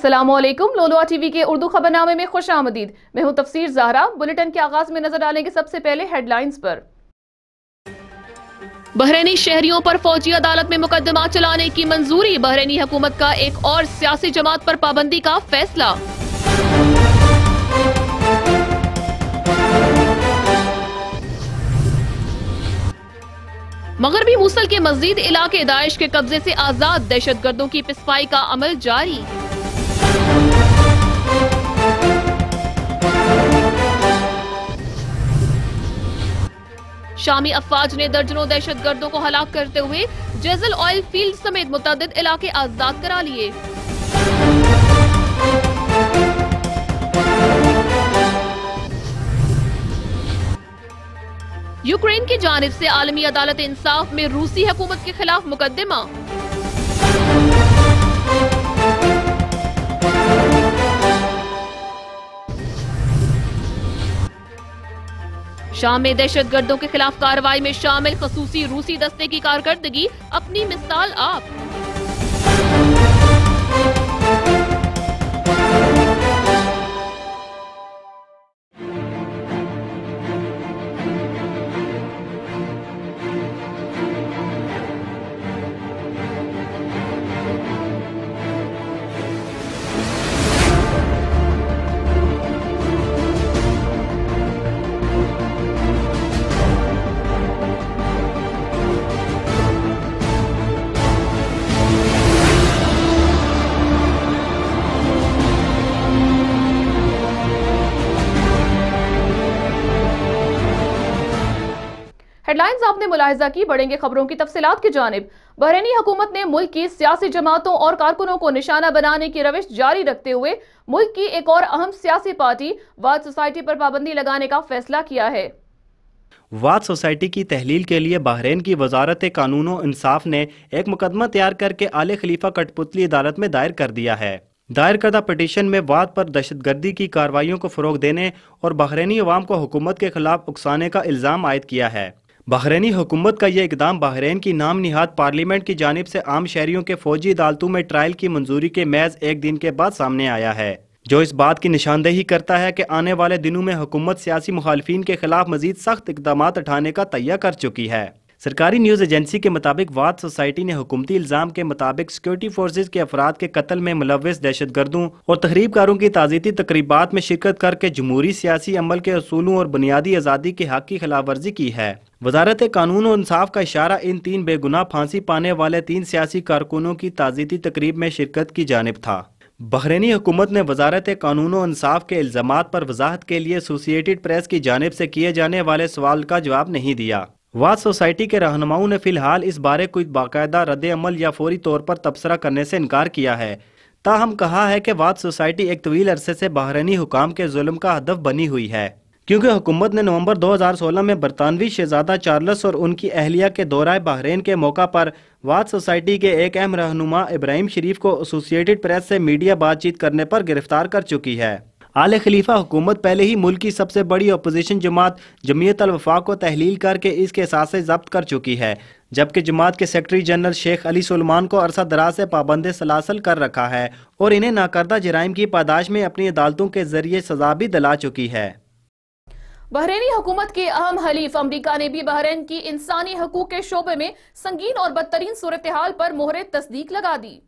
अस्सलाम वालेकुम। लोलोआ टीवी के उर्दू खबरनामे में खुश आमदीद। मैं हूं तफसीर ज़हरा। बुलेटिन के आगाज में नजर डालेंगे सबसे पहले हेडलाइंस पर। बहरीनी शहरियों पर फौजी अदालत में मुकदमा चलाने की मंजूरी। बहरीनी हुकूमत का एक और सियासी जमात पर पाबंदी का फैसला। मगरबी मूसल के मजीद इलाके दाइश के कब्जे से आजाद। दहशतगर्दों की पिसपाई का अमल जारी। शामी अफवाज ने दर्जनों दहशतगर्दों को हलाक करते हुए जेजल ऑयल फील्ड समेत मुतअद्दिद इलाके आजाद करा लिए। यूक्रेन की जानिब से आलमी अदालत इंसाफ में रूसी हुकूमत के खिलाफ मुकदमा। शाम में दहशतगर्दों के खिलाफ कार्रवाई में शामिल खसूसी रूसी दस्ते की कारकर्दगी अपनी मिसाल आप। हेडलाइंस आपने मुलाहिजा की। बढ़ेंगे खबरों की तफसीलात की जानिब। बहरीनी हुकूमत ने मुल्क की सियासी जमातों और कारकुनों को निशाना बनाने की रविश जारी रखते हुए मुल्क की एक और अहम सियासी पार्टी वाद सोसाइटी पर पाबंदी लगाने का फैसला किया है। वाद सोसाइटी की तहलील के लिए बहरीन की वजारत कानून और इंसाफ ने एक मुकदमा तैयार करके आले खलीफा कठपुतली अदालत में दायर कर दिया है। दायर करदा पिटीशन में वाद पर दहशतगर्दी की कार्रवाइयों को फरोग देने और बहरीनी अवाम को हुकूमत के खिलाफ उकसाने का इल्जाम आयद किया है। बहरीनी हुकूमत का यह इकदाम बहरीन की नाम निहाद पार्लियामेंट की जानिब से आम शहरियों के फौजी अदालतों में ट्रायल की मंजूरी के महज एक दिन के बाद सामने आया है, जो इस बात की निशानदेही करता है कि आने वाले दिनों में हुकूमत सियासी मुखालिफिन के खिलाफ मजीद सख्त इकदाम उठाने का तैयार कर चुकी है। सरकारी न्यूज़ एजेंसी के मुताबिक वाद सोसाइटी ने हुकूमती इल्ज़ाम के मुताबिक सिक्योरिटी फोर्सेज के अफराद के कत्ल में मुलव्विस दहशतगर्दों और तहरीबकारों की ताज़ीती तकरीबात में शिरकत करके जमहूरी सियासी अमल के असूलों और बुनियादी आज़ादी के हक की खिलाफ वर्जी की है। वजारत कानून और इंसाफ का इशारा इन 3 बेगुनाह फांसी पाने वाले 3 सियासी कारकुनों की ताज़ीती तकरीब में शिरकत की जानिब था। बहरीनी हुकूमत ने वजारत कानून और इंसाफ के इल्ज़ामात पर वजाहत के लिए एसोसिएटेड प्रेस की जानिब से किए जाने वाले सवाल का जवाब नहीं दिया। वाद सोसाइटी के रहनुमाओं ने फिलहाल इस बारे कोई बाकायदा रद्द अमल या फौरी तौर पर तबसरा करने से इनकार किया है। ताहम कहा है कि वाद सोसाइटी एक तवील अरसे से बहरीनी हुकाम के जुल्म का हदफ बनी हुई है, क्योंकि हुकूमत ने नवंबर 2016 में बरतानवी शहजादा चार्ल्स और उनकी अहलिया के दौरा बहरीन के मौका पर वाद सोसाइटी के एक अहम रहनुमा इब्राहिम शरीफ को एसोसिएटेड प्रेस से मीडिया बातचीत करने पर गिरफ्तार कर चुकी है। आले खलीफा हुकूमत पहले ही मुल्क की सबसे बड़ी अपोजिशन जमात जमीयत अल वफाक को तहलील करके इसके असासे जब्त कर चुकी है, जबकि जमात के सेक्रेटरी जनरल शेख अली सुलेमान को अरसा दराज से पाबंद सलासल कर रखा है और इन्हें नाकर्दा जराइम की पादाश में अपनी अदालतों के जरिए सजा भी दिला चुकी है। बहरीनी हुकूमत के अहम हलीफ अमरीका ने भी बहरीन की इंसानी हकूक के शोबे में संगीन और बदतरीन सूरत हाल पर मोहर तस्दीक लगा दी।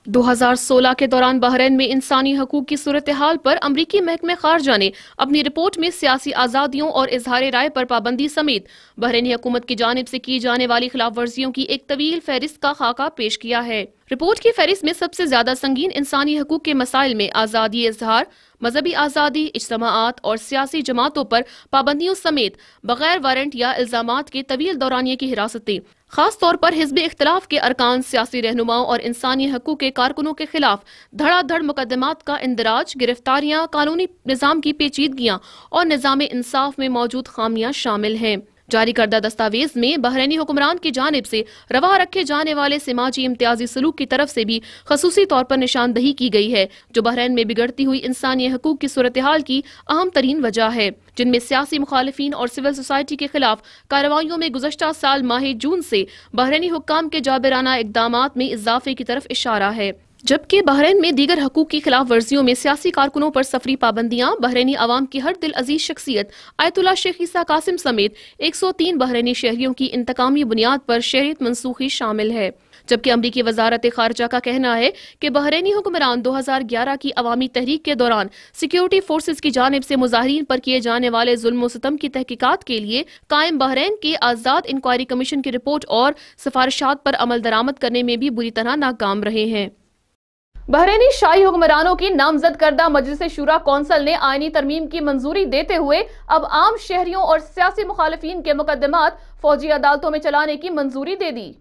2016 के दौरान बहरीन में इंसानी हकूक की सूरत हाल पर अमरीकी महकमे खारजा ने अपनी रिपोर्ट में सियासी आज़ादियों और इजहार राय पर पाबंदी समेत बहरीनी हुकूमत की जानिब से की जाने वाली खिलाफ वर्जियों की एक तवील फहरिस्त का खाका पेश किया है। रिपोर्ट की फहरिस्त में सबसे ज्यादा संगीन इंसानी हकूक के मसाइल में आज़ादी इजहार, मजहबी आज़ादी, इज्तिमाआत और सियासी जमातों पर पाबंदियों समेत बगैर वारंट या इल्जामात के तवील दौरानिये की हिरासतें, खास तौर पर हिज़्ब इख्तिलाफ के अरकान, सियासी रहनुमाओं और इंसानी हकूक के कारकुनों के खिलाफ धड़ाधड़ मुकदमात का इंदराज, गिरफ्तारियां, कानूनी निज़ाम की पेचीदगियां और निज़ाम इंसाफ में मौजूद खामियां शामिल हैं। जारी करदा दस्तावेज में बहरीनी हुक्मरान की जानिब से रवा रखे जाने वाले समाजी इम्तियाजी सलूक की तरफ से भी खसूसी तौर पर निशानदही की गई है, जो बहरीन में बिगड़ती हुई इंसानी हकूक की सूरत हाल की अहम तरीन वजह है, जिनमें सियासी मुखालिफिन और सिविल सोसाइटी के खिलाफ कार्रवाइयों में गुज़श्ता साल माह जून से बहरीनी हुक्काम के जाबिराना इक़दामात में इजाफे की तरफ इशारा है। جبکہ بحرین میں دیگر حقوق کی خلاف ورزیوں میں سیاسی کارکنوں پر سفری پابندیاں، بحرینی عوام کی ہر دل عزیز شخصیت آیت اللہ شیخ عیسیٰ قاسم سمیت 103 بحرینی شہریوں کی انتقامی بنیاد پر شہریت منسوخی شامل ہے، جبکہ امریکی وزارت خارجہ کا کہنا ہے کہ بحرینی حکمران 2011 کی عوامی تحریک کے دوران سیکیورٹی فورسز کی جانب سے مظاہرین پر کیے جانے والے ظلم و ستم کی تحقیقات کے لیے قائم بحرین کے آزاد انکوائری کمیشن کی رپورٹ اور سفارشات پر عمل درآمد کرنے میں بھی بری طرح ناکام رہے ہیں۔ بحرینی شاہی حکمرانوں کی نامزد کردہ مجلس شورا کونسل نے آئینی ترمیم کی منظوری دیتے ہوئے اب عام شہریوں اور سیاسی مخالفین کے مقدمات فوجی عدالتوں میں چلانے کی منظوری دے دی۔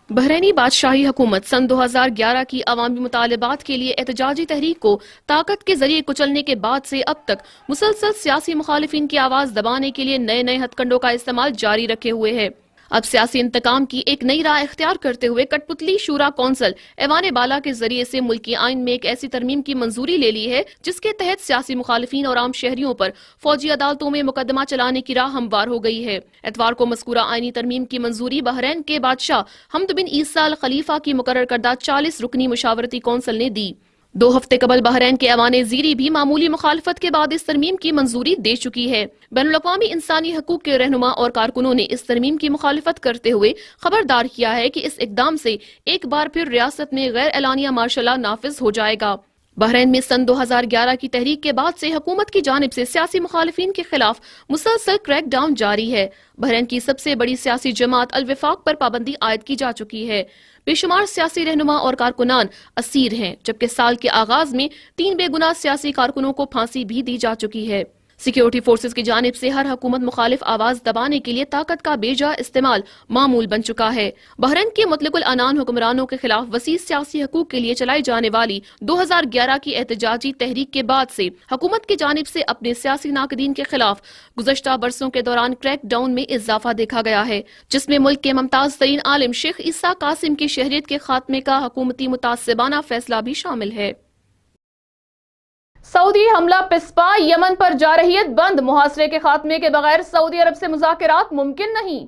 بحرینی بادشاہی حکومت سن 2011 کی عوامی مطالبات کے لیے احتجاجی تحریک کو طاقت کے ذریعے کچلنے کے بعد سے اب تک مسلسل سیاسی مخالفین کی آواز دبانے کے لیے نئے نئے ہتھ کنڈوں کا استعمال جاری رکھے ہوئے ہے۔ اب سیاسی انتقام کی ایک نئی راہ اختیار کرتے ہوئے کٹ پتلی شورا کونسل ایوان بالا کے ذریعے سے ملکی آئین میں ایک ایسی ترمیم کی منظوری لے لی ہے جس کے تحت سیاسی مخالفین اور عام شہریوں پر فوجی عدالتوں میں مقدمہ چلانے کی راہ ہموار ہو گئی ہے۔ اتوار کو مذکورہ آئینی ترمیم کی منظوری بحرین کے بادشاہ حمد بن عیسیٰ الخلیفہ کی مقرر کردہ 40 رکنی مشاورتی کونسل نے دی۔ 2 ہفتے قبل بحرین کے ایوان زیری بھی معمولی مخالفت کے بعد اس ترمیم کی منظوری دے چکی ہے۔ بین الاقوامی انسانی حقوق کے رہنما اور کارکنوں نے اس ترمیم کی مخالفت کرتے ہوئے خبردار کیا ہے کہ اس اقدام سے ایک بار پھر ریاست میں غیر اعلانیہ مارشل لا نافذ ہو جائے گا۔ بحرین میں سن 2011 کی تحریک کے بعد سے حکومت کی جانب سے سیاسی مخالفین کے خلاف مسلسل کریک ڈاؤن جاری ہے۔ بحرین کی سب سے بڑی سیاسی جماعت الوفاق پر پابندی عائد کی جا چکی ہے۔ بے شمار سیاسی رہنما اور کارکنان اسیر ہیں، جبکہ سال کے آغاز میں 3 بے گناہ سیاسی کارکنوں کو پھانسی بھی دی جا چکی ہے۔ سیکیورٹی فورسز کی جانب سے ہر حکومت مخالف آواز دبانے کے لیے طاقت کا بے جا استعمال معمول بن چکا ہے۔ بحرین کے مطلق العنان حکمرانوں کے خلاف وسیع سیاسی حقوق کے لیے چلائی جانے والی 2011 کی احتجاجی تحریک کے بعد سے حکومت کی جانب سے اپنے سیاسی ناقدین کے خلاف گزشتہ برسوں کے دوران کریک ڈاؤن میں اضافہ دیکھا گیا ہے، جس میں ملک کے ممتاز ترین عالم شیخ عیسیٰ قاسم کی شہریت کے خاتمے کا حکومتی متعصبانہ فیصلہ بھی شامل ہے۔ سعودی حملہ پسپا، یمن پر جارحیت بند، محاصرے کے خاتمے کے بغیر سعودی عرب سے مذاکرات ممکن نہیں۔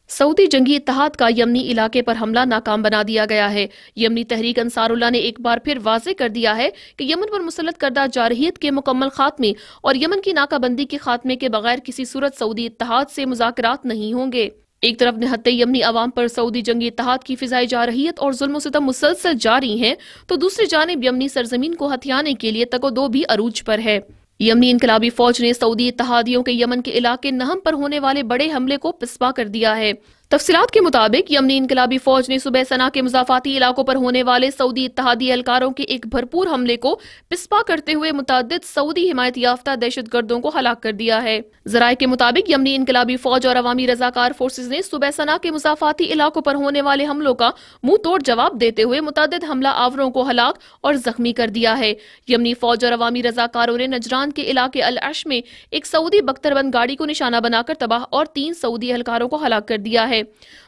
سعودی جنگی اتحاد کا یمنی علاقے پر حملہ ناکام بنا دیا گیا ہے۔ یمنی تحریک انصار اللہ نے ایک بار پھر واضح کر دیا ہے کہ یمن پر مسلط کردہ جارحیت کے مکمل خاتمے اور یمن کی ناکہ بندی کے خاتمے کے بغیر کسی صورت سعودی اتحاد سے مذاکرات نہیں ہوں گے۔ ایک طرف نہتے یمنی عوام پر سعودی جنگی اتحاد کی فضائی جارحیت اور ظلم و ستم مسلسل جاری ہیں، تو دوسری جانب یمنی سرزمین کو ہتھیانے کے لیے تگ و دو بھی عروج پر ہے۔ یمنی انقلابی فوج نے سعودی اتحادیوں کے یمن کے علاقے نہم پر ہونے والے بڑے حملے کو پسپا کر دیا ہے۔ تفصیلات کے مطابق یمنی انقلابی فوج نے صوبہ سنا کے مضافاتی علاقوں پر ہونے والے سعودی اتحادی اہلکاروں کے ایک بھرپور حملے کو پسپا کرتے ہوئے متعدد سعودی حمایت یافتہ دہشت گردوں کو ہلاک کر دیا ہے۔ ذرائع کے مطابق یمنی انقلابی فوج اور عوامی رضاکار فورسز نے صوبہ سنا کے مضافاتی علاقوں پر ہونے والے حملوں کا منہ توڑ جواب دیتے ہوئے متعدد حملہ آوروں کو ہلاک اور زخمی کر دیا ہے۔ یمنی فوج اور عوامی رضاکاروں نے نجران کے علاقے العش میں ایک سعودی بختربند گاڑی کو نشانہ بنا کر تباہ اور 3 سعودی اہلکاروں کو ہلاک کر دیا ہے۔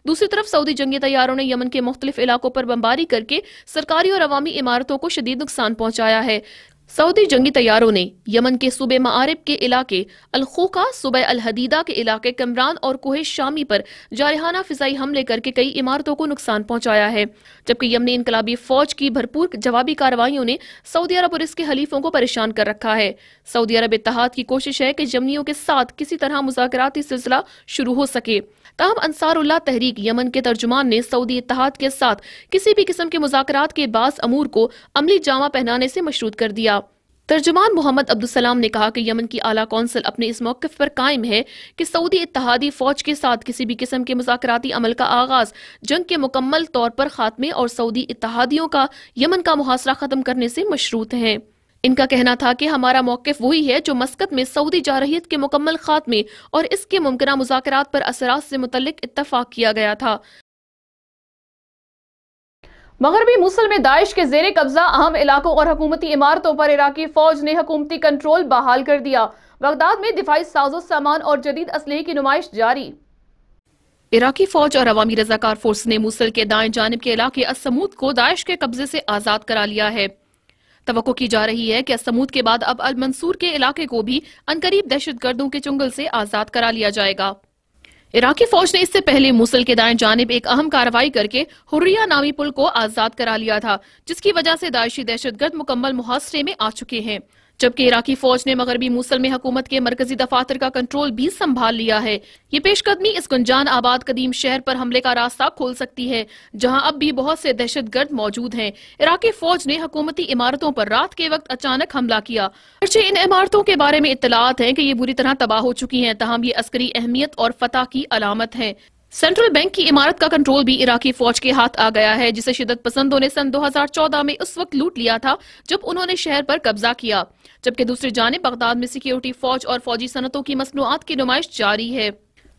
دوسری طرف سعودی جنگی طیاروں نے یمن کے مختلف علاقوں پر بمباری کر کے سرکاری اور عوامی عمارتوں کو شدید نقصان پہنچایا ہے۔ سعودی جنگی طیاروں نے یمن کے صوبے معارب کے علاقے الخوقہ، صوبہ الحدیدہ کے علاقے کمران اور کوہ شامی پر جارحانہ فضائی حملے کر کے کئی عمارتوں کو نقصان پہنچایا ہے، جبکہ یمنی انقلابی فوج کی بھرپور جوابی کارروائیوں نے سعودی عرب اور اس کے حلیفوں کو پریشان کر رکھا ہے۔ سعودی عرب اتحاد کی کوشش ہے کہ یمنیوں کے ساتھ کسی طرح مذاکراتی سلسلہ شروع ہو سکے، تاہم انصار اللہ تحریک یمن کے ترجمان نے سعودی اتحاد کے ساتھ کسی بھی قسم کے مذاکرات کے بعض امور کو عملی جامہ پہنانے سے مشروط کر دیا۔ ترجمان محمد عبدالسلام نے کہا کہ یمن کی اعلیٰ کونسل اپنے اس موقف پر قائم ہے کہ سعودی اتحادی فوج کے ساتھ کسی بھی قسم کے مذاکراتی عمل کا آغاز جنگ کے مکمل طور پر خاتمے اور سعودی اتحادیوں کا یمن کا محاصرہ ختم کرنے سے مشروط ہے۔ ان کا کہنا تھا کہ ہمارا موقف وہی ہے جو مسقط میں سعودی جارحیت کے مکمل خاتمے اور اس کے ممکنہ مذاکرات پر اثرات سے متعلق اتفاق کیا گیا تھا۔ مغربی موصل میں داعش کے زیر قبضہ اہم علاقوں اور حکومتی عمارتوں پر عراقی فوج نے حکومتی کنٹرول بحال کر دیا۔ بغداد میں دفاعی ساز و سامان اور جدید اسلحے کی نمائش جاری۔ عراقی فوج اور عوامی رضاکار فورس نے موصل کے دائیں جانب کے علاقے السمود کو داعش کے قبضے سے آزاد کرا لیا ہے۔ توقع کی جا رہی ہے کہ السمود کے بعد اب المنصور کے علاقے کو بھی عنقریب دہشت گردوں کے چنگل سے آزاد کرا لیا جائے گا۔ عراقی فوج نے اس سے پہلے موصل کے دائیں جانب ایک اہم کارروائی کر کے حریہ نامی پل کو آزاد کرا لیا تھا، جس کی وجہ سے داعشی دہشت گرد مکمل محاصرے میں آ چکے ہیں، جبکہ عراقی فوج نے مغربی موصل میں حکومت کے مرکزی دفاتر کا کنٹرول بھی سنبھال لیا ہے۔ یہ پیش قدمی اس گنجان آباد قدیم شہر پر حملے کا راستہ کھول سکتی ہے، جہاں اب بھی بہت سے دہشت گرد موجود ہیں۔ عراقی فوج نے حکومتی عمارتوں پر رات کے وقت اچانک حملہ کیا، اگرچہ ان عمارتوں کے بارے میں اطلاعات ہیں کہ یہ بری طرح تباہ ہو چکی ہیں، تاہم یہ عسکری اہمیت اور فتح کی علامت ہے۔ سینٹرل بینک کی عمارت کا کنٹرول بھی عراقی فوج کے ہاتھ آ گیا ہے، جسے شدت پسندوں نے سن 2014 میں اس وقت لوٹ لیا تھا جب انہوں نے شہر پر قبضہ کیا، جبکہ دوسری جانب بغداد میں سیکیورٹی فوج اور فوجی صنعتوں کی مصنوعات کی نمائش جاری ہے۔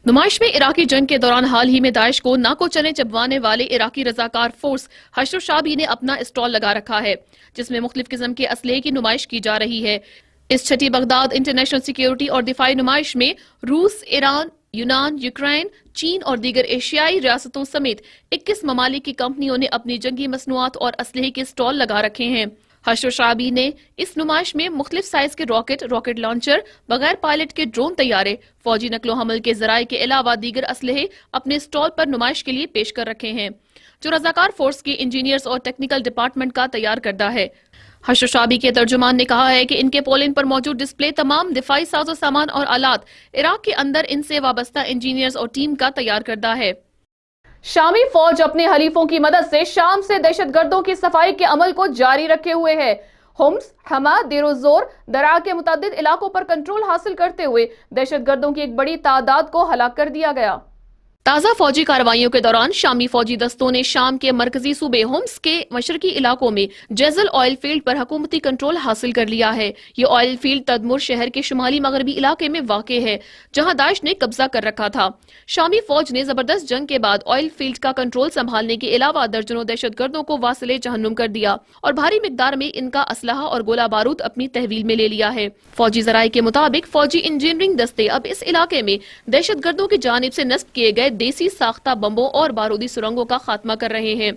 نمائش میں عراقی جنگ کے دوران حال ہی میں داعش کو ناکو چنے چبوانے والے عراقی رضاکار فورس حشر شابی نے اپنا اسٹال لگا رکھا ہے، جس میں مختلف قسم کے اسلحے کی نمائش کی جا رہی ہے۔ اس چھٹی بغداد انٹرنیشنل سیکیورٹی اور دفاعی نمائش میں روس، ایران، یونان، یوکرین، چین اور دیگر ایشیائی ریاستوں سمیت 21 ممالک کی کمپنیوں نے اپنی جنگی مصنوعات اور اسلحے کے اسٹال لگا رکھے ہیں۔ حشر شعبی نے اس نمائش میں مختلف سائز کے راکٹ لانچر، بغیر پائلٹ کے ڈرون طیارے، فوجی نقل و حمل کے ذرائع کے علاوہ دیگر اسلحے اپنے اسٹال پر نمائش کے لیے پیش کر رکھے ہیں، جو رضاکار فورس کے انجینئرز اور ٹیکنیکل ڈپارٹمنٹ کا تیار کردہ ہے۔ حشر شعبی کے ترجمان نے کہا ہے کہ ان کے پولن پر موجود ڈسپلے تمام دفاعی ساز و سامان اور آلات عراق کے اندر ان سے وابستہ انجینئرز اور ٹیم کا تیار کردہ ہے۔ شامی فوج اپنے حلیفوں کی مدد سے شام سے دہشت گردوں کی صفائی کے عمل کو جاری رکھے ہوئے ہے۔ ہومس، حما، دیر و زور، درعا کے متعدد علاقوں پر کنٹرول حاصل کرتے ہوئے دہشت گردوں کی ایک بڑی تعداد کو ہلاک کر دیا گیا۔ تازہ فوجی کارروائیوں کے دوران شامی فوجی دستوں نے شام کے مرکزی صوبے ہومس کے مشرقی علاقوں میں جیزل آئل فیلڈ پر حکومتی کنٹرول حاصل کر لیا ہے۔ یہ آئل فیلڈ تدمر شہر کے شمالی مغربی علاقے میں واقع ہے، جہاں داعش نے قبضہ کر رکھا تھا۔ شامی فوج نے زبردست جنگ کے بعد آئل فیلڈ کا کنٹرول سنبھالنے کے علاوہ درجنوں دہشت گردوں کو واصل جہنم کر دیا اور بھاری مقدار میں ان کا اسلحہ اور گولہ بارود اپنی تحویل میں لے لیا ہے۔ فوجی ذرائع کے مطابق فوجی انجینئرنگ دستے اب اس علاقے میں دہشت گردوں کی جانب سے نصب کیے گئے دیسی ساختہ بمبوں اور بارودی سرنگوں کا خاتمہ کر رہے ہیں۔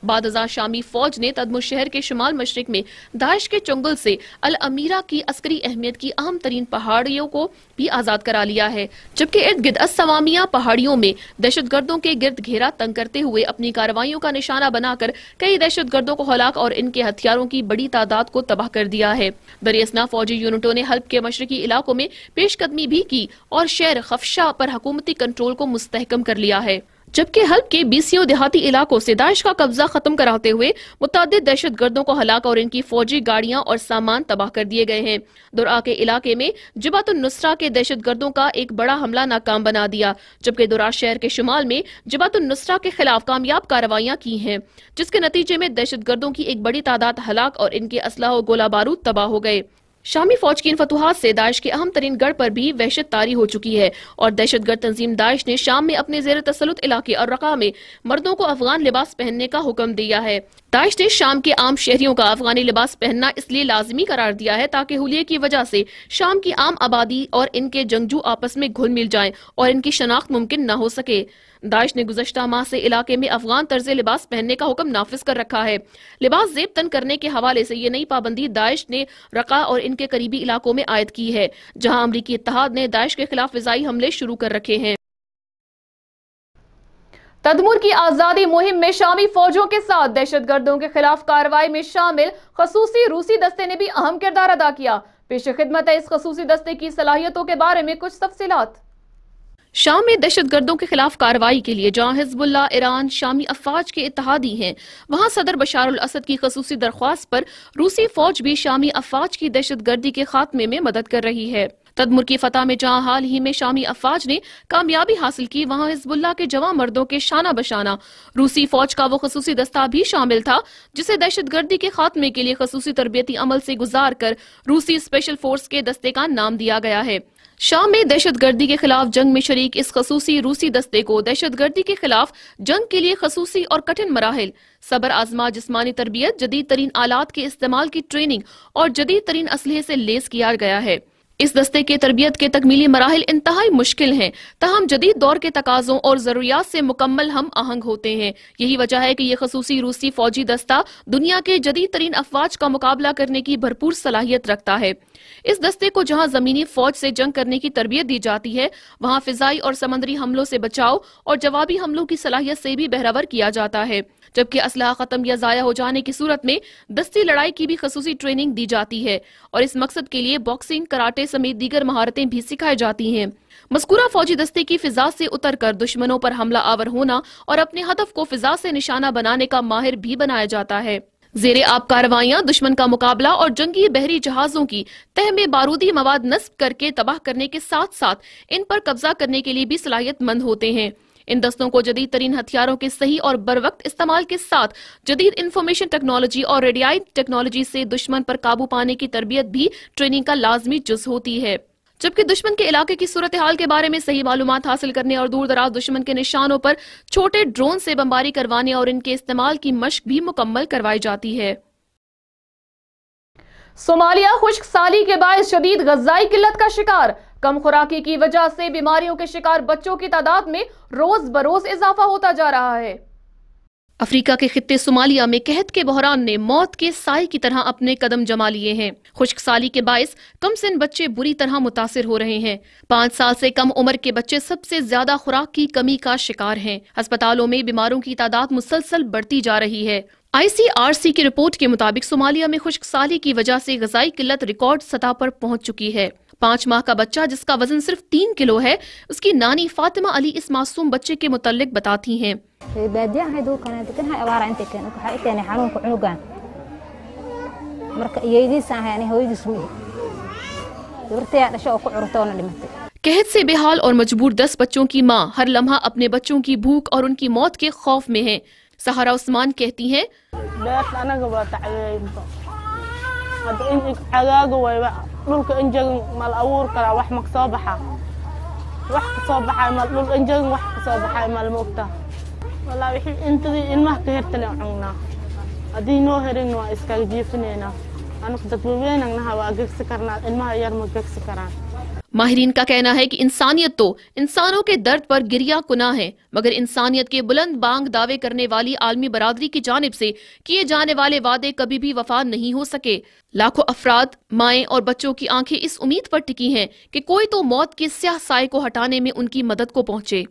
بعد ازاں شامی فوج نے تدمر شہر کے شمال مشرق میں داعش کے چنگل سے الامیرہ کی عسکری اہمیت کی اہم ترین پہاڑیوں کو بھی آزاد کرا لیا ہے، جبکہ ارد گرد السوامیہ پہاڑیوں میں دہشت گردوں کے گرد گھیرا تنگ کرتے ہوئے اپنی کارروائیوں کا نشانہ بنا کر کئی دہشت گردوں کو ہلاک اور ان کے ہتھیاروں کی بڑی تعداد کو تباہ کر دیا ہے۔ دریاسنا فوجی یونٹوں نے حلب کے مشرقی علاقوں میں پیش قدمی بھی کی اور شہر خفشہ پر حکومتی کنٹرول کو مستحکم کر لیا ہے، جبکہ حلب کے بیسیوں دیہاتی علاقوں سے داعش کا قبضہ ختم کراتے ہوئے متعدد دہشت گردوں کو ہلاک اور ان کی فوجی گاڑیاں اور سامان تباہ کر دیے گئے ہیں۔ درعا کے علاقے میں جبہت النصرہ کے دہشت گردوں کا ایک بڑا حملہ ناکام بنا دیا، جبکہ درعا شہر کے شمال میں جبہت النصرہ کے خلاف کامیاب کارروائیاں کی ہیں، جس کے نتیجے میں دہشت گردوں کی ایک بڑی تعداد ہلاک اور ان کے اسلحہ و گولہ بارود تباہ ہو گئے۔ شامی فوج کی ان فتوحات سے داعش کے اہم ترین گڑھ پر بھی وحشت طاری ہو چکی ہے اور دہشت گرد تنظیم داعش نے شام میں اپنے زیر تسلط علاقے الرقہ میں مردوں کو افغان لباس پہننے کا حکم دیا ہے۔ داعش نے شام کے عام شہریوں کا افغانی لباس پہننا اس لیے لازمی قرار دیا ہے تاکہ حلیے کی وجہ سے شام کی عام آبادی اور ان کے جنگجو آپس میں گھل مل جائیں اور ان کی شناخت ممکن نہ ہو سکے۔ داعش نے گزشتہ ماہ سے علاقے میں افغان طرز لباس پہننے کا حکم نافذ کر رکھا ہے۔ لباس زیب تن کرنے کے حوالے سے یہ نئی پابندی داعش نے رقہ اور ان کے قریبی علاقوں میں عائد کی ہے، جہاں امریکی اتحاد نے داعش کے خلاف فضائی حملے شروع کر رکھے ہیں۔ تدمر کی آزادی مہم میں شامی فوجوں کے ساتھ دہشت گردوں کے خلاف کارروائی میں شامل خصوصی روسی دستے نے بھی اہم کردار ادا کیا۔ پیش خدمت ہے اس خصوصی دستے کی صلاحیتوں کے بارے میں کچھ تفصیلات۔ شام میں دہشت گردوں کے خلاف کارروائی کے لیے جہاں حزب اللہ، ایران شامی افواج کے اتحادی ہیں، وہاں صدر بشار الاسد کی خصوصی درخواست پر روسی فوج بھی شامی افواج کی دہشت گردی کے خاتمے میں مدد کر رہی ہے۔ تدمر کی فتح میں جہاں حال ہی میں شامی افواج نے کامیابی حاصل کی، وہاں حزب اللہ کے جواں مردوں کے شانہ بشانہ روسی فوج کا وہ خصوصی دستہ بھی شامل تھا جسے دہشت گردی کے خاتمے کے لیے خصوصی تربیتی عمل سے گزار کر روسی اسپیشل فورس کے دستے کا نام دیا گیا ہے۔ شام میں دہشت گردی کے خلاف جنگ میں شریک اس خصوصی روسی دستے کو دہشت گردی کے خلاف جنگ کے لیے خصوصی اور کٹھن مراحل، صبر آزما جسمانی تربیت، جدید ترین آلات کے استعمال کی ٹریننگ اور جدید ترین اسلحے سے لیس کیا گیا ہے۔ इस दस्ते के तरबियत के तकमीली मराहिल इंतहाई मुश्किल हैं, तहम जदीद दौर के तकाज़ों और ज़रूरियात से मुकम्मल हम आहंग होते हैं। यही वजह है कि ये खसूसी रूसी फौजी दस्ता दुनिया के जदीद तरीन अफवाज का मुकाबला करने की भरपूर सलाहियत रखता है। इस दस्ते को जहां जमीनी फौज से जंग करने की तरबियत दी जाती है, वहां फिजाई और समंदरी हमलों से बचाव और जवाबी हमलों की सलाहियत से भी बहरावर किया जाता है, जबकि असलहा खत्म या ज़ाया हो जाने की सूरत में दस्ती लड़ाई की भी खसूसी ट्रेनिंग दी जाती है और इस मकसद के लिए बॉक्सिंग, कराटे समेत दीगर महारतें भी सिखाई जाती हैं। मज़कूरा फौजी दस्ते की फिजा से उतर कर दुश्मनों पर हमला आवर होना और अपने हदफ को फिजा से निशाना बनाने का माहिर भी बनाया जाता है। ज़ेरे आब कार्रवाइयाँ, दुश्मन का मुकाबला और जंगी बहरी जहाजों की तह में बारूदी मवाद नस्ब करके तबाह करने के साथ साथ इन पर कब्जा करने के लिए भी सलाहियतमंद होते हैं। इन दस्तों को जदीद तरीन हथियारों के सही और बरवक्त इस्तेमाल के साथ जदीद इंफॉर्मेशन टेक्नोलॉजी और रेडियाई टेक्नोलॉजी से दुश्मन पर काबू पाने की तरबियत भी ट्रेनिंग का लाजमी जुज़ होती है, जबकि दुश्मन के इलाके की सूरत हाल के बारे में सही मालूमात हासिल करने और दूर दराज दुश्मन के निशानों पर छोटे ड्रोन से बमबारी करवाने और इनके इस्तेमाल की मशक भी मुकम्मल करवाई जाती है। सोमालिया खुश्क साली के बायस शदीद ग़िज़ाई किल्लत का शिकार। कम खुराकी की वजह से बीमारियों के शिकार बच्चों की तादाद में रोज बरोज इजाफा होता जा रहा है। अफ्रीका के खित्ते सोमालिया में कहत के बहरान ने मौत के साए की तरह अपने कदम जमा लिए हैं। खुश्क साली के बायस कम सिन बच्चे बुरी तरह मुतासिर हो रहे हैं। 5 साल से कम उम्र के बच्चे सबसे ज्यादा खुराक की कमी का शिकार हैं। अस्पतालों में बीमारों की तादाद मुसलसल बढ़ती जा रही है। ICRC की रिपोर्ट के मुताबिक सोमालिया में खुश्क साली की वजह से ग़िज़ाई किल्लत रिकॉर्ड सतह पर पहुंच चुकी है। 5 माह का बच्चा जिसका वजन सिर्फ 3 किलो है, उसकी नानी फातिमा अली इस मासूम बच्चे के मुतल्लिक बताती हैं। कहत से बेहाल और मजबूर 10 बच्चों की माँ हर लम्हा अपने बच्चों की भूख और उनकी मौत के खौफ में है। सहारा उस्मान कहती हैं, माहिरीन का कहना है कि इंसानियत तो इंसानों के दर्द पर गिरिया कुना है, मगर इंसानियत के बुलंद बांग दावे करने वाली आलमी बरादरी की जानिब से किए जाने वाले वादे कभी भी वफा नहीं हो सके। लाखों अफराद, माएं और बच्चों की आंखें इस उम्मीद पर टिकी हैं कि कोई तो मौत के स्याह साए को हटाने में उनकी मदद को पहुंचे।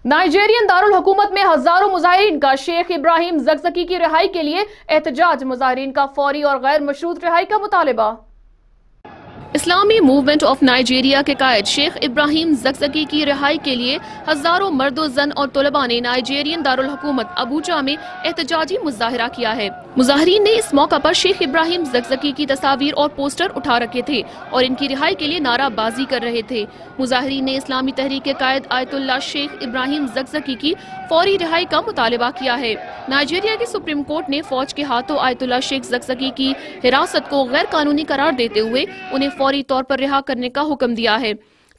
नाइजीरियन दारुल हुकूमत में हजारों मुजाहिरीन का शेख इब्राहिम ज़क़ज़क़ी की रिहाई के लिए एहतजाज। मुजाहिरीन का फौरी और गैर मशरूत रिहाई का मुतालिबा। इस्लामी मूवमेंट ऑफ नाइजीरिया के कायद शेख इब्राहिम ज़क़ज़क़ी की रिहाई के लिए हजारों मर्दो जन और तलबा ने नाइजीरियन दारुल हुकूमत अबूजा में एहतजाजी मुजाहिरा किया है। मुजाहिरीन ने इस मौका पर शेख इब्राहिम ज़क़ज़क़ी की तस्वीर और पोस्टर उठा रखे थे और इनकी रिहाई के लिए नाराबाजी कर रहे थे। मुजाहिरीन ने इस्लामी तहरीक के कायद आयतुल्लाह शेख इब्राहिम ज़क़ज़क़ी की फौरी रिहाई का मुतालिबा किया है। नाइजीरिया की सुप्रीम कोर्ट ने फौज के हाथों आयतुल्लाह शेख ज़क़ज़क़ी की हिरासत को गैर कानूनी करार देते हुए उन्हें फौरी तौर पर रिहा करने का हुक्म दिया है।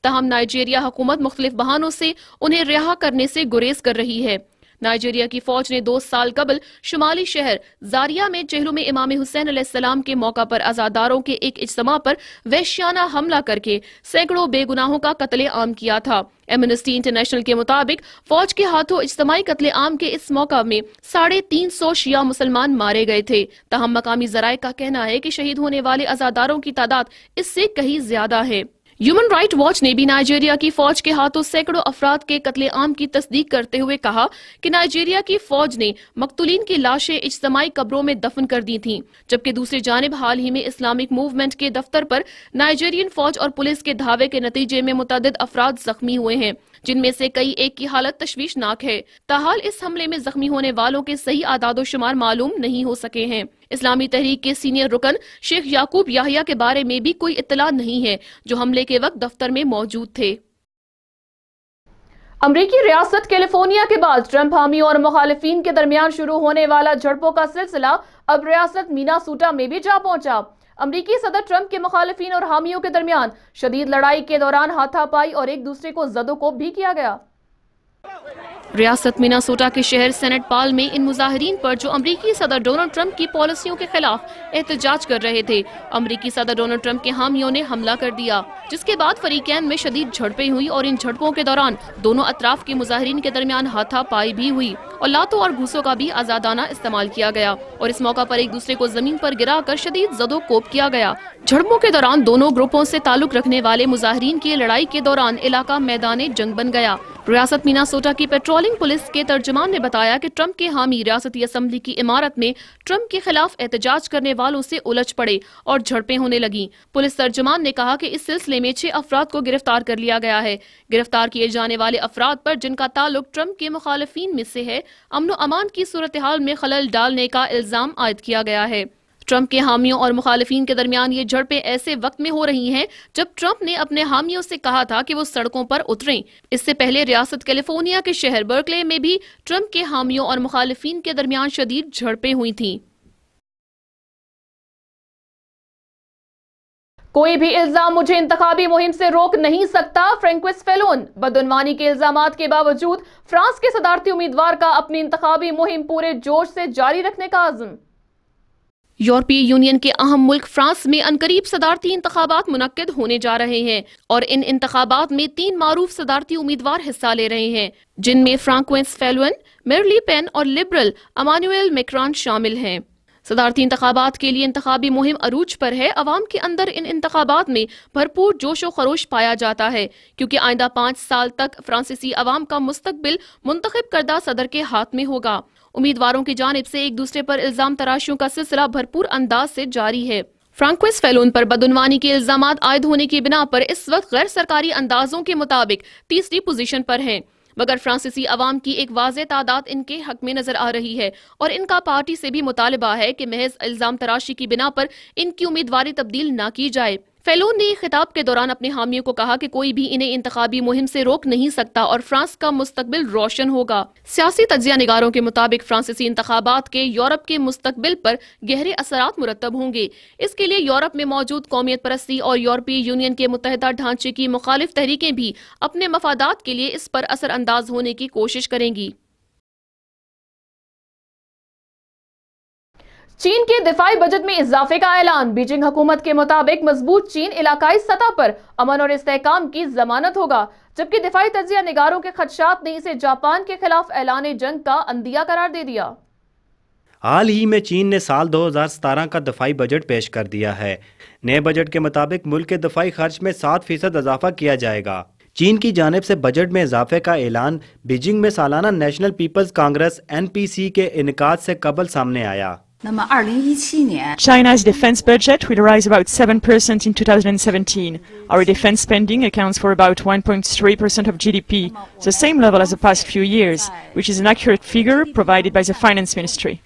तहम नाइजीरिया हुकूमत मुख्तलिफ बहानों से उन्हें रिहा करने से गुरेज कर रही है। नाइजीरिया की फौज ने 2 साल कबल शुमाली शहर जारिया में चेहरों में इमाम हुसैन अलैहिस्सलाम के मौका पर आजादारों के एक इज्तिमा पर वहशियाना हमला करके सैकड़ों बेगुनाहों का कत्ले आम किया था। एमनेस्टी इंटरनेशनल के मुताबिक फौज के हाथों इज्तिमाई कत्ले आम के इस मौका में 350 शिया मुसलमान मारे गए थे। तहम मकामी जराये का कहना है कि शहीद होने वाले आजादारों की तादाद इससे कहीं ज्यादा है। ह्यूमन राइट वॉच ने भी नाइजीरिया की फौज के हाथों सैकड़ों अफराद के कत्ले आम की तस्दीक करते हुए कहा कि नाइजीरिया की फौज ने मकतूलीन की लाशें इज्तिमाई कब्रों में दफन कर दी थीं, जबकि दूसरी जानिब हाल ही में इस्लामिक मूवमेंट के दफ्तर पर नाइजीरियन फौज और पुलिस के धावे के नतीजे में मुतअद्दिद अफराद जख्मी हुए हैं, जिनमें से कई एक की हालत तशवीशनाक है। ताहाल इस हमले में जख्मी होने वालों के सही आदादो शुमार मालूम नहीं हो सके हैं। इस्लामी तहरीक के सीनियर रुकन शेख याकूब याहिया के बारे में भी कोई इत्तला नहीं है, जो हमले के वक्त दफ्तर में मौजूद थे। अमरीकी रियासत कैलिफोर्निया के बाद ट्रंप हामी और मुखालिफिन के दरमियान शुरू होने वाला झड़पों का सिलसिला अब रियासत मिनेसोटा में भी जा पहुंचा। अमरीकी सदर ट्रंप के मुखालिफिन और हामियों के दरमियान शदीद लड़ाई के दौरान हाथापाई और एक दूसरे को जदोकोब भी किया गया। रियासत मिनासोटा के शहर सेनेट पाल में इन मुजाहिरीन पर जो अमरीकी सदर डोनाल्ड ट्रंप की पॉलिसियों के खिलाफ एहतजाज कर रहे थे, अमरीकी सदर डोनाल्ड ट्रंप के हामियों ने हमला कर दिया, जिसके बाद फरीकैन में शदीद झड़पें हुई और इन झड़पों के दौरान दोनों अतराफ के मुजाहिरीन के दरमियान हाथापाई भी हुई और लातों और घूसों का भी आजादाना इस्तेमाल किया गया और इस मौका पर एक दूसरे को जमीन पर गिराकर शदीद ज़दोकोप किया गया। झड़पों के दौरान दोनों ग्रुपों से ताल्लुक रखने वाले मुजाहिरीन की लड़ाई के दौरान इलाका मैदान जंग बन गया। रियासत मिनासोटा की पेट्रोलिंग पुलिस के तर्जुमान ने बताया कि ट्रंप के हामी रियासती असम्बली की इमारत में ट्रंप के खिलाफ एहतजाज करने वालों से उलझ पड़े और झड़पें होने लगीं। पुलिस तर्जुमान ने कहा कि इस सिलसिले में 6 अफराद को गिरफ्तार कर लिया गया है। गिरफ्तार किए जाने वाले अफराद पर, जिनका ताल्लुक ट्रंप के मुखालिफिन में से है, अमन अमान की सूरत हाल में खलल डालने का इल्जाम आयद किया गया है। ट्रंप के हामियों और मुखालिफिन के दरमियान ये झड़पें ऐसे वक्त में हो रही हैं जब ट्रंप ने अपने हामियों से कहा था कि वो सड़कों पर उतरें। इससे पहले रियासत कैलिफोर्निया के शहर बर्कले में भी ट्रंप के हामियों और मुखालिफिन के दरमियान शदीद झड़पें हुई थीं। कोई भी इल्जाम मुझे इंतखाबी मुहिम से रोक नहीं सकता, फ्रैंकोइस फेलोन। बदउनवानी के इल्जामात के बावजूद फ्रांस के सदारती उम्मीदवार का अपनी इंतखाबी मुहिम पूरे जोश से जारी रखने का अज़्म। यूरोपीय यूनियन के अहम मुल्क फ्रांस में अनकरीब सदारती इंतखाबात मुनक्किद होने जा रहे हैं और इन इंतखाबात में 3 मारूफ सदारती उम्मीदवार हिस्सा ले रहे हैं, जिनमें फ्रांकोइस फेलोन, मैरीन ले पेन और लिबरल इमानुएल मैक्रॉन शामिल हैं। सदारती इंतखाबात के लिए इंतखाबी मुहिम अरूज पर है। अवाम के अंदर इन इंतखाबात में भरपूर जोश व खरोश पाया जाता है, क्योंकि आइंदा 5 साल तक फ्रांसीसी अवाम का मुस्तकबिल मुंतखब करदा सदर के हाथ में होगा। उम्मीदवारों की जानिब से एक दूसरे पर इल्जाम तराशियों का सिलसिला भरपूर अंदाज से जारी है। फ्रांकोइस फेलोन पर बदउनवानी के इल्जामात आयद होने की बिना पर इस वक्त गैर सरकारी अंदाजों के मुताबिक तीसरी पोजीशन पर हैं, मगर फ्रांसीसी अवाम की एक वाज़ेह तादाद इनके हक में नजर आ रही है और इनका पार्टी से भी मुतालबा है कि महज इल्जाम तराशी की बिना पर इनकी उम्मीदवारी तब्दील न की जाए। फेलोन ने खिताब के दौरान अपने हामियों को कहा कि कोई भी इन्हें इंतखाबी मुहिम से रोक नहीं सकता और फ्रांस का मुस्तकबिल रोशन होगा। सियासी तज्जिया निगारों के मुताबिक फ्रांसीसी इंतखाबात के यूरोप के मुस्तकबिल पर गहरे असरात मुरतब होंगे। इसके लिए यूरोप में मौजूद कौमियत परस्ती और यूरोपीय यूनियन के मुत्तहिदा ढांचे की मुखालिफ तहरीकें भी अपने मफादात के लिए इस पर असर अंदाज होने की कोशिश करेंगी। चीन के दिफाई बजट में इजाफे का ऐलान। बीजिंग हुकूमत के मुताबिक मजबूत चीन इलाकाई सतह पर अमन और इस्तेहकाम की जमानत होगा, जबकि दिफाई तज्जिया निगारों के खदशात ने इसे जापान के खिलाफ ऐलान जंग का अंदिया करार दे दिया। हाल ही में चीन ने साल 2017 का दफाई बजट पेश कर दिया है। नए बजट के मुताबिक मुल्क के दफाई खर्च में 7% इजाफा किया जाएगा। चीन की जानिब से बजट में इजाफे का ऐलान बीजिंग में सालाना नेशनल पीपल्स कांग्रेस NPC के इनकाद से कबल सामने आया। China's defense budget will rise about 7% in 2017. Our defense spending accounts for about 1.3% of GDP, the same level as the past few years, which is an accurate figure provided by the Finance Ministry.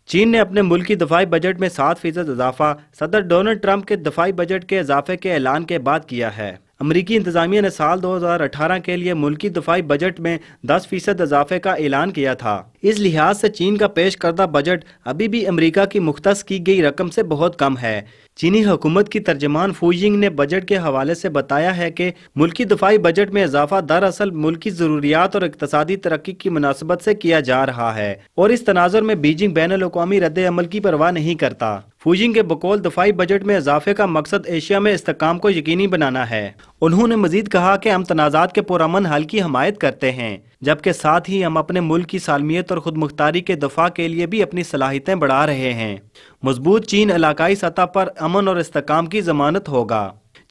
चीन ने अपने मुल्क की दफाई budget में 7% इजाफा सदर Donald Trump के दफाई budget के इजाफे के ऐलान के बाद किया है। अमरीकी इंतजामिया ने साल 2018 के लिए मुल्की दफाई बजट में 10% इजाफे का ऐलान किया था। इस लिहाज से चीन का पेश करदा बजट अभी भी अमरीका की मुख्तस की गई रकम से बहुत कम है। चीनी हुकूमत की तर्जमान फूजिंग ने बजट के हवाले से बताया है कि मुल्की दफाई बजट में इजाफा दरअसल मुल्की ज़रूरियात और इक़्तिसादी तरक्की की मुनासबत से किया जा रहा है और इस तनाजुर में बीजिंग बैनुल-अक़वामी रद्द अमल की परवाह नहीं करता। फूजिंग के बकौल दफाई बजट में इजाफे का मकसद एशिया में इस्तेहकाम को यकीनी बनाना है। उन्होंने मजीद कहा कि हम तनाज़ात के पुरअमन हल की हमायत करते हैं, जबकि साथ ही हम अपने मुल्क की सालमियत और खुद मुख्तारी के दफा के लिए भी अपनी सलाहियतें बढ़ा रहे हैं। मजबूत चीन इलाकाई सतह पर अमन और इस्तेहकाम की जमानत होगा।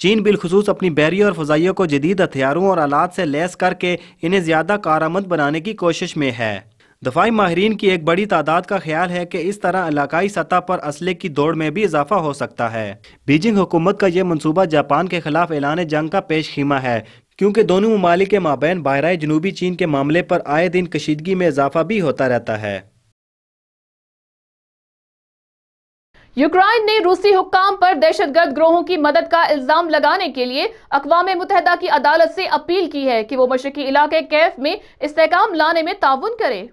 चीन बिलखुसूस अपनी बहरी और फ़ज़ाइयों को जदीद हथियारों और आलात से लैस करके इन्हें ज़्यादा कारआमद बनाने की कोशिश में है। दफाई माहिरीन की एक बड़ी तादाद का ख्याल है कि इस तरह इलाकाई सतह पर असले की दौड़ में भी इजाफा हो सकता है। बीजिंग हुकूमत का यह मंसूबा जापान के खिलाफ ऐलान जंग का पेश खीमा है, क्योंकि दोनों ममालिक के माबैन बहराए जनूबी चीन के मामले पर आए दिन कशीदगी में इजाफा भी होता रहता है। यूक्रेन ने रूसी हुक्काम पर दहशतगर्द ग्रोहों की मदद का इल्जाम लगाने के लिए अक़वाम मुत्तहिदा की अदालत से अपील की है कि वो मशरकी इलाके कैफ में इस्तेहकाम लाने में ताउन करे।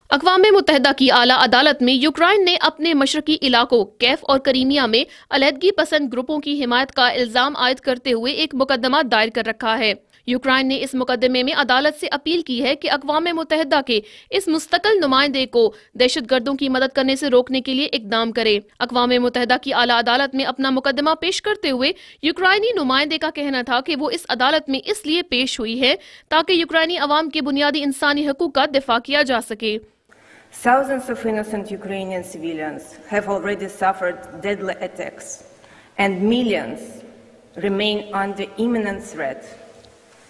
अक़वाम मुत्तहिदा की आला अदालत में यूक्रेन ने अपने मशरकी इलाकों कैफ और करीमिया में अलहदगी पसंद ग्रुपों की हिमायत का इल्जाम आयद करते हुए एक मुकदमा दायर कर रखा है। यूक्रेन ने इस मुकदमे में अदालत से अपील की है कि अक़वाम मुत्तहिदा के इस मुस्तकिल नुमाइंदे को दहशतगर्दों की मदद करने से रोकने के लिए इक़दाम करे। अक़वाम मुत्तहिदा की आला अदालत में अपना मुकदमा पेश करते हुए यूक्रेनी नुमाइंदे का कहना था कि वो इस अदालत में इसलिए पेश हुई है ताकि यूक्रेनी अवाम के बुनियादी इंसानी हकूक़ का दिफा किया जा सके। Thousands of innocent Ukrainian civilians have already suffered deadly attacks, and millions remain under imminent threat.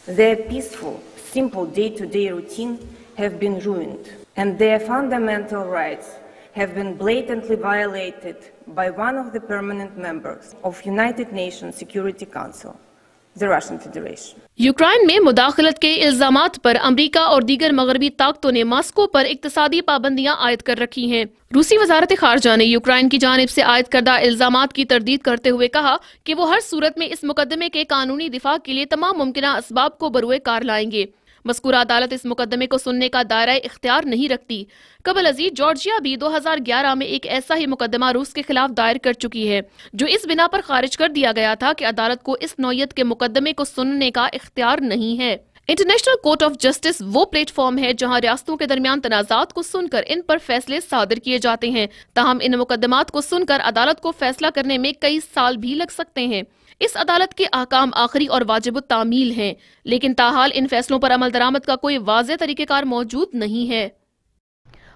Their peaceful, simple day-to-day routine have been ruined, and their fundamental rights have been blatantly violated by one of the permanent members of United Nations Security Council, the Russian Federation. Ukraine में मुदाखलत के इल्जामात पर अमरीका और दीगर मगरबी ताकतों ने Moscow पर इक्तिसादी पाबंदियां आयद कर रखी हैं। रूसी वजारत खारजा ने यूक्रेन की जानिब से आयद करदा इल्जामात की तरदीद करते हुए कहा कि वो हर सूरत में इस मुकदमे के कानूनी दिफा के लिए तमाम मुमकिना असबाब को बरुए कार लाएंगे। मज़कूरा अदालत इस मुकदमे को सुनने का दायरा इख्तियार नहीं रखती। कबल अजीज जॉर्जिया भी 2011 में एक ऐसा ही मुकदमा रूस के खिलाफ दायर कर चुकी है, जो इस बिना पर खारिज कर दिया गया था कि अदालत को इस नौयत के मुकदमे को सुनने का इख्तियार नहीं है। इंटरनेशनल कोर्ट ऑफ जस्टिस वो प्लेटफॉर्म है जहां रियासतों के दरमियान तनाज़ात को सुनकर इन पर फैसले सादिर किए जाते हैं। ताहम इन मुकदमात को सुनकर अदालत को फैसला करने में कई साल भी लग सकते हैं। इस अदालत के अहकाम आखिरी और वाजिब तामील हैं, लेकिन ताहाल इन फैसलों पर अमल दरामद का कोई वाज़ेह तरीक़ेकार मौजूद नहीं है।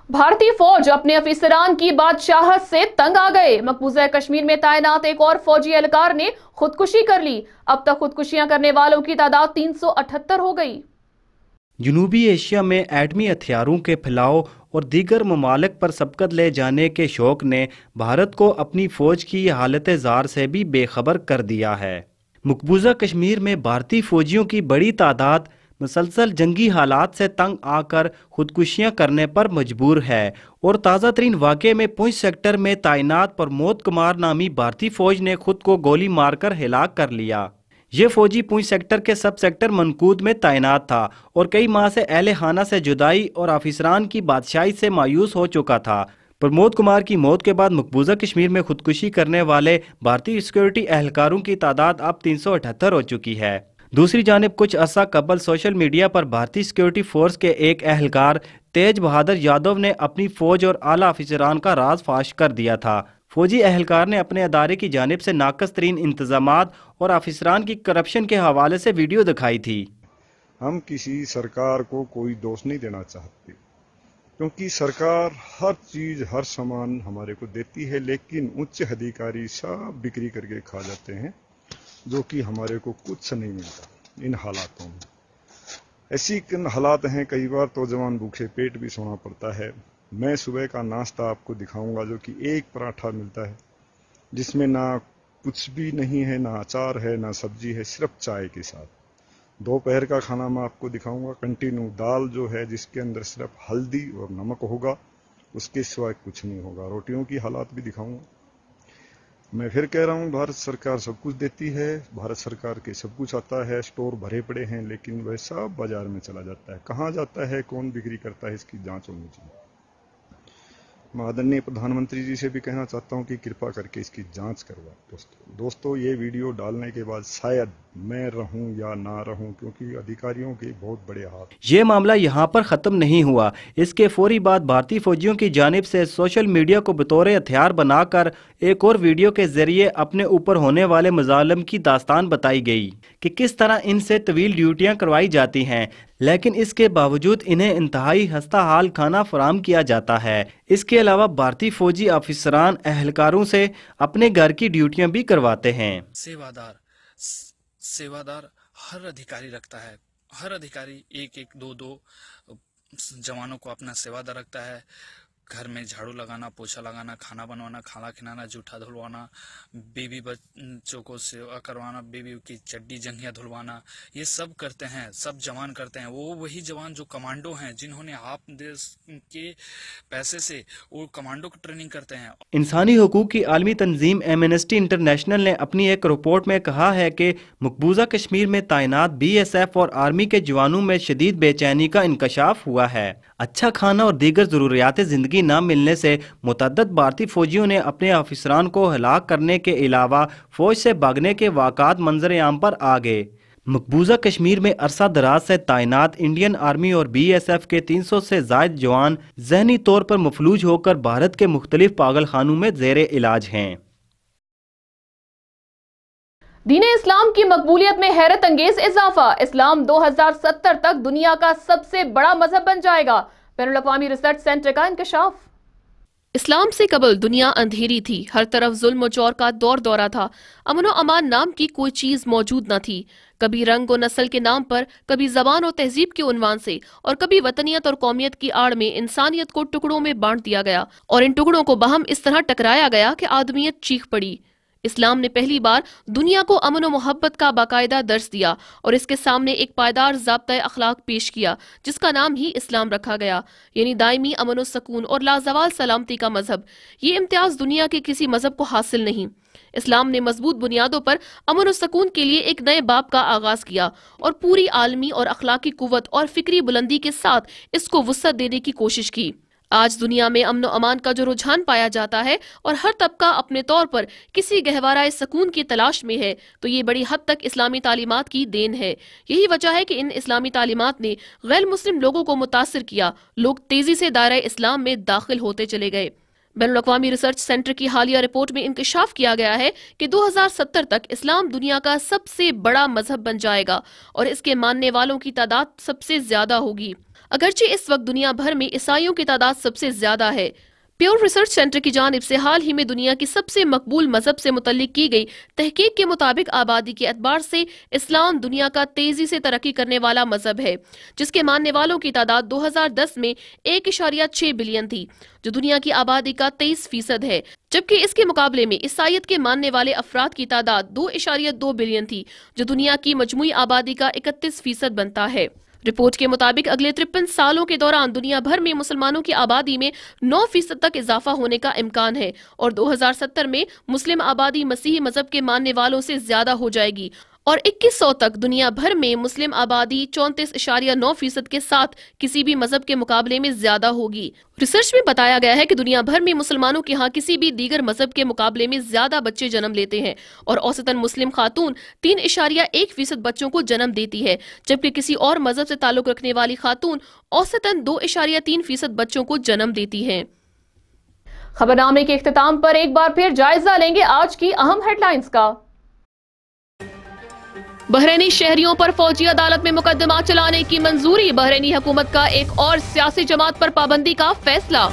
भारतीय फौज अपने अफसरान की बादशाहत से तंग आ गए। मकबूजा कश्मीर में तैनात एक और फौजी एहलकार ने खुदकुशी कर ली। अब तक खुदकुशियां करने वालों की तादाद 378 हो गई। जनूबी एशिया में एटमी हथियारों के फैलाव और दीगर ममालिक पर सबकत ले जाने के शौक ने भारत को अपनी फौज की हालत ज़ार से भी बेखबर कर दिया है। मकबूजा कश्मीर में भारतीय फौजियों की बड़ी तादाद मुसलसल जंगी हालात से तंग आकर खुदकुशियां करने पर मजबूर है और ताज़ा तरीन वाक़े में पुंछ सेक्टर में तैनात प्रमोद कुमार नामी भारतीय फौज ने खुद को गोली मारकर हिलाक कर लिया। ये फौजी पुंछ सेक्टर के सब सेक्टर मनकूद में तैनात था और कई माह से अहले खाना से जुदाई और अफसरान की बादशाही से मायूस हो चुका था। प्रमोद कुमार की मौत के बाद मकबूजा कश्मीर में खुदकुशी करने वाले भारतीय सिक्योरिटी एहलकारों की तादाद अब 378 हो चुकी है। दूसरी जानिब कुछ अरसा कबल सोशल मीडिया पर भारतीय सिक्योरिटी फोर्स के एक एहलकार तेज बहादुर यादव ने अपनी फौज और आला अफसरान का राज फाश कर दिया था। फौजी एहलकार ने अपने अदारे की जानिब से नाकस तरीन इंतजामात और अफसरान की करप्शन के हवाले से वीडियो दिखाई थी। हम किसी सरकार को कोई दोष नहीं देना चाहते, क्योंकि सरकार हर चीज़ हर सामान हमारे को देती है, लेकिन उच्च अधिकारी सब बिक्री करके खा जाते हैं, जो कि हमारे को कुछ नहीं मिलता इन हालातों में। ऐसी हालात हैं, कई बार तो जवान भूखे पेट भी सोना पड़ता है। मैं सुबह का नाश्ता आपको दिखाऊंगा, जो कि एक पराठा मिलता है, जिसमें ना कुछ भी नहीं है, ना अचार है, ना सब्जी है, सिर्फ चाय के साथ। दोपहर का खाना मैं आपको दिखाऊंगा, कंटिन्यू दाल जो है, जिसके अंदर सिर्फ हल्दी और नमक होगा, उसके सिवाय कुछ नहीं होगा। रोटियों की हालात भी दिखाऊंगा। मैं फिर कह रहा हूँ, भारत सरकार सब कुछ देती है, भारत सरकार के सब कुछ आता है, स्टोर भरे पड़े हैं, लेकिन वह सब बाजार में चला जाता है। कहाँ जाता है, कौन बिक्री करता है, इसकी जांच होनी चाहिए। मैं आदरणीय प्रधानमंत्री जी से भी कहना चाहता हूं कि कृपा करके इसकी जांच करवाएं। दोस्तों ये वीडियो डालने के बाद शायद मैं रहूं या ना रहूं, क्योंकि अधिकारियों के बहुत बड़े हाथ। ये मामला यहाँ पर ख़त्म नहीं हुआ। इसके फौरी बाद भारतीय फौजियों की जानिब से सोशल मीडिया को बतौर हथियार बनाकर एक और वीडियो के जरिए अपने ऊपर होने वाले मजालिम की दास्तान बताई गई कि किस तरह इनसे तवील ड्यूटियाँ करवाई जाती हैं, लेकिन इसके बावजूद इन्हें इंतहाई हस्ता हाल खाना फराम किया जाता है। इसके अलावा भारतीय फौजी अफसरान एहलकारों से अपने घर की ड्यूटियां भी करवाते हैं। सेवादार हर अधिकारी रखता है, हर अधिकारी एक एक दो दो जवानों को अपना सेवादार रखता है। घर में झाड़ू लगाना, पोछा लगाना, खाना बनवाना, खाना खिलाना, जूठा धुलवाना, बेबी बच्चों को सेवा करवाना, बेबी की चड्डी जंघियां धुलवाना, ये सब करते हैं, सब जवान करते हैं। वो वही जवान जो कमांडो हैं, जिन्होंने आप देश के पैसे से वो कमांडो को ट्रेनिंग करते हैं। इंसानी हुकूक की आलमी तंजीम एमनेस्टी इंटरनेशनल ने अपनी एक रिपोर्ट में कहा है कि मकबूजा कश्मीर में तैनात BSF और आर्मी के जवानों में शदीद बेचैनी का इंकशाफ हुआ है। अच्छा खाना और दीगर ज़रूरियात ज़िंदगी न मिलने से मुतअद्दिद भारतीय फौजियों ने अपने अफसरान को हलाक करने के अलावा फौज से भागने के वाक़ात मंजर आम पर आ गए। مقبوضہ کشمیر میں عرصہ دراز سے تعینات انڈین آرمی اور BSF کے 300 سے زائد جوان ذہنی طور پر مفلوج ہو کر بھارت کے مختلف پاگل خانوں میں زیر علاج ہیں۔ دین اسلام کی مقبولیت میں حیرت انگیز اضافہ، اسلام 2070 تک دنیا کا سب سے بڑا مذہب بن جائے گا، بین الاقوامی ریسرچ سینٹر کا انکشاف۔ اسلام سے قبل دنیا اندھیری تھی، ہر طرف ظلم و جور کا دورہ تھا، امن و امان نام کی کوئی چیز موجود نہ تھی، کبھی رنگ و نسل کے نام پر، کبھی زبان و تہذیب کے عنوان سے، اور کبھی وطنیت اور قومیت کی آڑ میں انسانیت کو ٹکڑوں میں بانٹ دیا گیا اور ان ٹکڑوں کو باہم اس طرح ٹکرایا گیا کہ آدمیت چیخ پڑی۔ اسلام نے پہلی بار دنیا کو امن و محبت کا باقاعدہ درس دیا اور اس کے سامنے ایک پائیدار ضابطۂ اخلاق پیش کیا جس کا نام ہی اسلام رکھا گیا، یعنی دائمی امن و سکون اور لازوال سلامتی کا مذہب۔ یہ امتیاز دنیا کے کسی مذہب کو حاصل نہیں۔ اسلام نے مضبوط بنیادوں پر امن و سکون کے لیے ایک نئے باب کا آغاز کیا اور پوری عالمی اور اخلاقی قوت اور فکری بلندی کے ساتھ اس کو وسعت دینے کی کوشش کی۔ آج دنیا میں امن و امان کا جو رجحان پایا جاتا ہے اور ہر طبقہ اپنے طور پر کسی گہوارہ سکون کی تلاش میں ہے، تو یہ بڑی حد تک اسلامی تعلیمات کی دین ہے۔ یہی وجہ ہے کہ ان اسلامی تعلیمات نے غیر مسلم لوگوں کو متاثر کیا، لوگ تیزی سے دائرہ اسلام میں داخل ہوتے چلے گئے۔ بین الاقوامی ریسرچ سینٹر کی حالیہ رپورٹ میں انکشاف کیا گیا ہے کہ 2070 تک اسلام دنیا کا سب سے بڑا مذہب بن جائے گا اور اس کے ماننے والوں کی تعداد سب سے زیادہ ہوگی، اگرچہ اس وقت دنیا بھر میں عیسائیوں کی تعداد سب سے زیادہ ہے۔ پیور ریسرچ سینٹر کی جانب سے حال ہی میں دنیا کی سب سے مقبول مذہب سے متعلق کی گئی تحقیق کے مطابق آبادی کے اعتبار سے اسلام دنیا کا تیزی سے ترقی کرنے والا مذہب ہے، جس کے ماننے والوں کی تعداد 2010 میں 1.6 بلین تھی، جو دنیا کی آبادی کا 23% ہے، جبکہ اس کے مقابلے میں عیسائیت کے ماننے والے افراد کی تعداد 2.2 بلین تھی، جو دنیا کی مجموعی آبادی کا 31% بنتا ہے۔ رپورٹ کے مطابق اگلے 53 سالوں کے دوران دنیا بھر میں مسلمانوں کی آبادی میں 9% تک اضافہ ہونے کا امکان ہے اور 2070 میں مسلم آبادی مسیحی مذہب کے ماننے والوں سے زیادہ ہو جائے گی اور 2100 تک دنیا بھر میں مسلم آبادی 34.9% کے ساتھ کسی بھی مذہب کے مقابلے میں زیادہ ہوگی۔ ریسرچ میں بتایا گیا ہے کہ دنیا بھر میں مسلمانوں کے ہاں کسی بھی دیگر مذہب کے مقابلے میں زیادہ بچے جنم لیتے ہیں اور اوسطاً مسلم خاتون 3.1% بچوں کو جنم دیتی ہے، جبکہ کسی اور مذہب سے تعلق رکھنے والی خاتون اوسطاً 2.3% بچوں کو جنم دیتی ہے۔ خبرنامے کے اختتام پر ایک بار پھر جائزہ لیں گے آج کی اہم ہیڈ لائنز کا۔ بحرینی شہریوں پر فوجی عدالت میں مقدمہ چلانے کی منظوری، بحرینی حکومت کا ایک اور سیاسی جماعت پر پابندی کا فیصلہ۔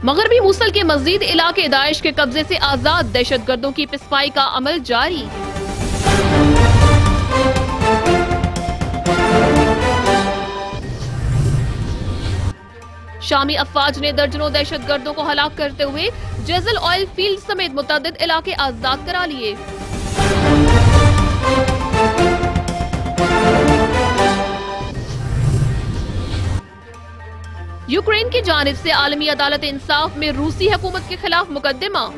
مغربی موصل کے مزید علاقے داعش کے قبضے سے آزاد، دہشت گردوں کی پسپائی کا عمل جاری۔ شامی افواج نے درجنوں دہشت گردوں کو ہلاک کرتے ہوئے جیزل آئل فیلڈ سمیت متعدد علاقے آزاد کرا لیے۔ یوکرین کی جانب سے عالمی عدالت انصاف میں روسی حکومت کے خلاف مقدمہ۔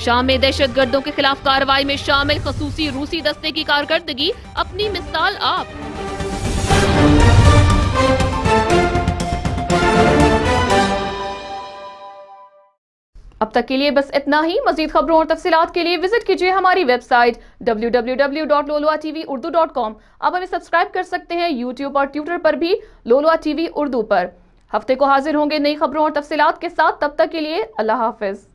شام میں دہشت گردوں کے خلاف کارروائی میں شامل خصوصی روسی دستے کی کارکردگی، اپنی مثال آپ۔ اب تک کے لیے بس اتنا ہی۔ مزید خبروں اور تفصیلات کے لیے وزٹ کیجیے ہماری ویب سائٹ www.loluatv.com۔ آپ ہمیں سبسکرائب کر سکتے ہیں یوٹیوب اور ٹویٹر پر بھی لولوا ٹی وی اردو پر۔ ہفتے کو حاضر ہوں گے نئی خبروں اور تفصیلات کے ساتھ، تب تک کے لیے اللہ حافظ۔